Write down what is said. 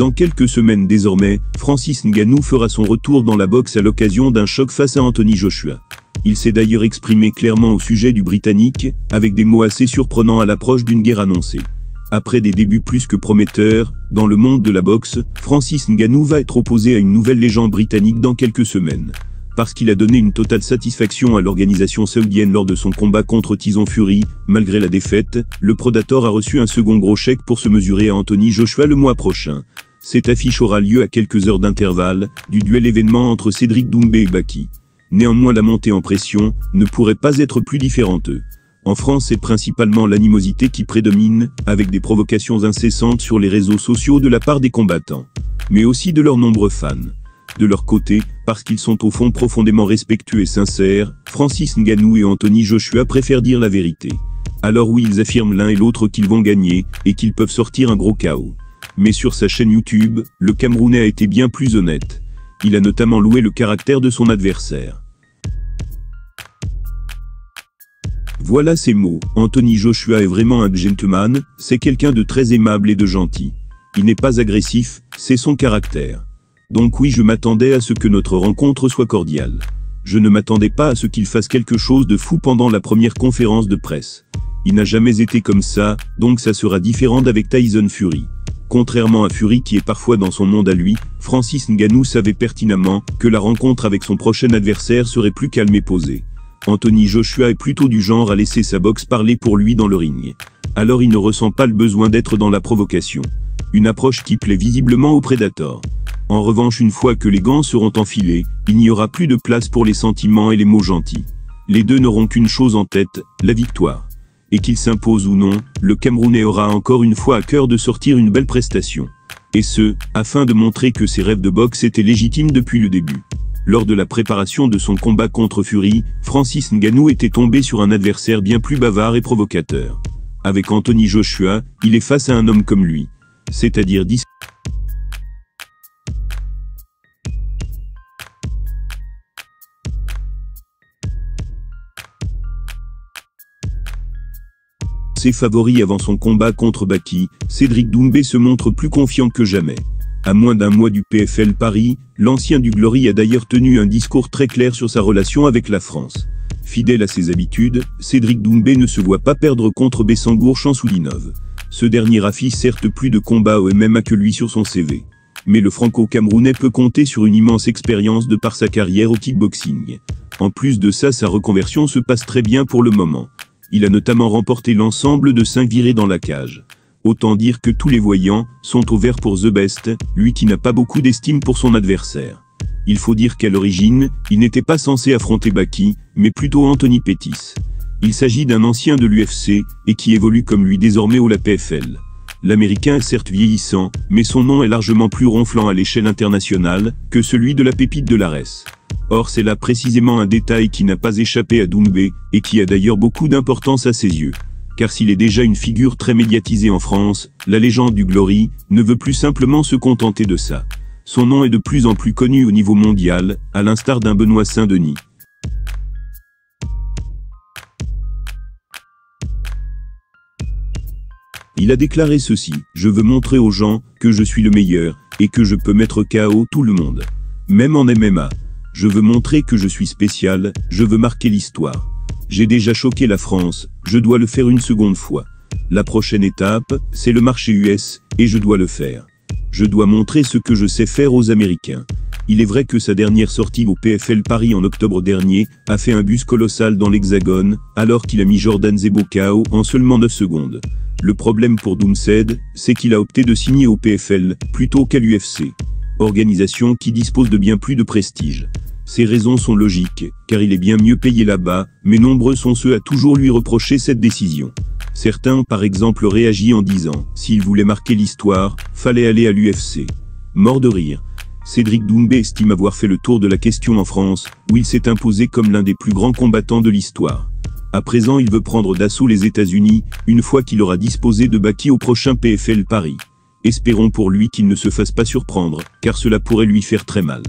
Dans quelques semaines désormais, Francis Ngannou fera son retour dans la boxe à l'occasion d'un choc face à Anthony Joshua. Il s'est d'ailleurs exprimé clairement au sujet du Britannique, avec des mots assez surprenants à l'approche d'une guerre annoncée. Après des débuts plus que prometteurs, dans le monde de la boxe, Francis Ngannou va être opposé à une nouvelle légende britannique dans quelques semaines. Parce qu'il a donné une totale satisfaction à l'organisation saoudienne lors de son combat contre Tyson Fury, malgré la défaite, le Predator a reçu un second gros chèque pour se mesurer à Anthony Joshua le mois prochain. Cette affiche aura lieu à quelques heures d'intervalle du duel événement entre Cédric Doumbé et Baki. Néanmoins, la montée en pression ne pourrait pas être plus différente. En France, c'est principalement l'animosité qui prédomine, avec des provocations incessantes sur les réseaux sociaux de la part des combattants, mais aussi de leurs nombreux fans. De leur côté, parce qu'ils sont au fond profondément respectueux et sincères, Francis Ngannou et Anthony Joshua préfèrent dire la vérité. Alors oui, ils affirment l'un et l'autre qu'ils vont gagner, et qu'ils peuvent sortir un gros chaos. Mais sur sa chaîne YouTube, le Camerounais a été bien plus honnête. Il a notamment loué le caractère de son adversaire. Voilà ses mots. Anthony Joshua est vraiment un gentleman, c'est quelqu'un de très aimable et de gentil. Il n'est pas agressif, c'est son caractère. Donc oui, je m'attendais à ce que notre rencontre soit cordiale. Je ne m'attendais pas à ce qu'il fasse quelque chose de fou pendant la première conférence de presse. Il n'a jamais été comme ça, donc ça sera différent d'avec Tyson Fury. Contrairement à Fury qui est parfois dans son monde à lui, Francis Ngannou savait pertinemment que la rencontre avec son prochain adversaire serait plus calme et posée. Anthony Joshua est plutôt du genre à laisser sa boxe parler pour lui dans le ring. Alors il ne ressent pas le besoin d'être dans la provocation. Une approche qui plaît visiblement au Predator. En revanche, une fois que les gants seront enfilés, il n'y aura plus de place pour les sentiments et les mots gentils. Les deux n'auront qu'une chose en tête, la victoire. Et qu'il s'impose ou non, le Camerounais aura encore une fois à cœur de sortir une belle prestation. Et ce, afin de montrer que ses rêves de boxe étaient légitimes depuis le début. Lors de la préparation de son combat contre Fury, Francis Ngannou était tombé sur un adversaire bien plus bavard et provocateur. Avec Anthony Joshua, il est face à un homme comme lui. C'est-à-dire discret. Ses favoris avant son combat contre Baki, Cédric Doumbé se montre plus confiant que jamais. À moins d'un mois du PFL Paris, l'ancien du Glory a d'ailleurs tenu un discours très clair sur sa relation avec la France. Fidèle à ses habitudes, Cédric Doumbé ne se voit pas perdre contre Bessangour Chansoulinov. Ce dernier affiche certes plus de combats au MMA que lui sur son CV. Mais le franco-camerounais peut compter sur une immense expérience de par sa carrière au kickboxing. En plus de ça, sa reconversion se passe très bien pour le moment. Il a notamment remporté l'ensemble de 5 virées dans la cage. Autant dire que tous les voyants sont au vert pour The Best, lui qui n'a pas beaucoup d'estime pour son adversaire. Il faut dire qu'à l'origine, il n'était pas censé affronter Baki, mais plutôt Anthony Pettis. Il s'agit d'un ancien de l'UFC, et qui évolue comme lui désormais au la PFL. L'Américain est certes vieillissant, mais son nom est largement plus ronflant à l'échelle internationale que celui de la pépite de l'Ares. Or c'est là précisément un détail qui n'a pas échappé à Doumbé, et qui a d'ailleurs beaucoup d'importance à ses yeux. Car s'il est déjà une figure très médiatisée en France, la légende du Glory ne veut plus simplement se contenter de ça. Son nom est de plus en plus connu au niveau mondial, à l'instar d'un Benoît Saint-Denis. Il a déclaré ceci: « Je veux montrer aux gens que je suis le meilleur, et que je peux mettre KO tout le monde. Même en MMA. Je veux montrer que je suis spécial, je veux marquer l'histoire. J'ai déjà choqué la France, je dois le faire une seconde fois. La prochaine étape, c'est le marché US, et je dois le faire. Je dois montrer ce que je sais faire aux Américains. » Il est vrai que sa dernière sortie au PFL Paris en octobre dernier a fait un buzz colossal dans l'Hexagone, alors qu'il a mis Jordan Zebo KO en seulement 9 secondes. Le problème pour Doomsed, c'est qu'il a opté de signer au PFL, plutôt qu'à l'UFC. Organisation qui dispose de bien plus de prestige. Ces raisons sont logiques, car il est bien mieux payé là-bas, mais nombreux sont ceux à toujours lui reprocher cette décision. Certains ont par exemple réagi en disant, s'il voulait marquer l'histoire, fallait aller à l'UFC. Mort de rire. Cédric Doumbé estime avoir fait le tour de la question en France, où il s'est imposé comme l'un des plus grands combattants de l'histoire. À présent, il veut prendre d'assaut les États-Unis, une fois qu'il aura disposé de Baki au prochain PFL Paris. Espérons pour lui qu'il ne se fasse pas surprendre, car cela pourrait lui faire très mal.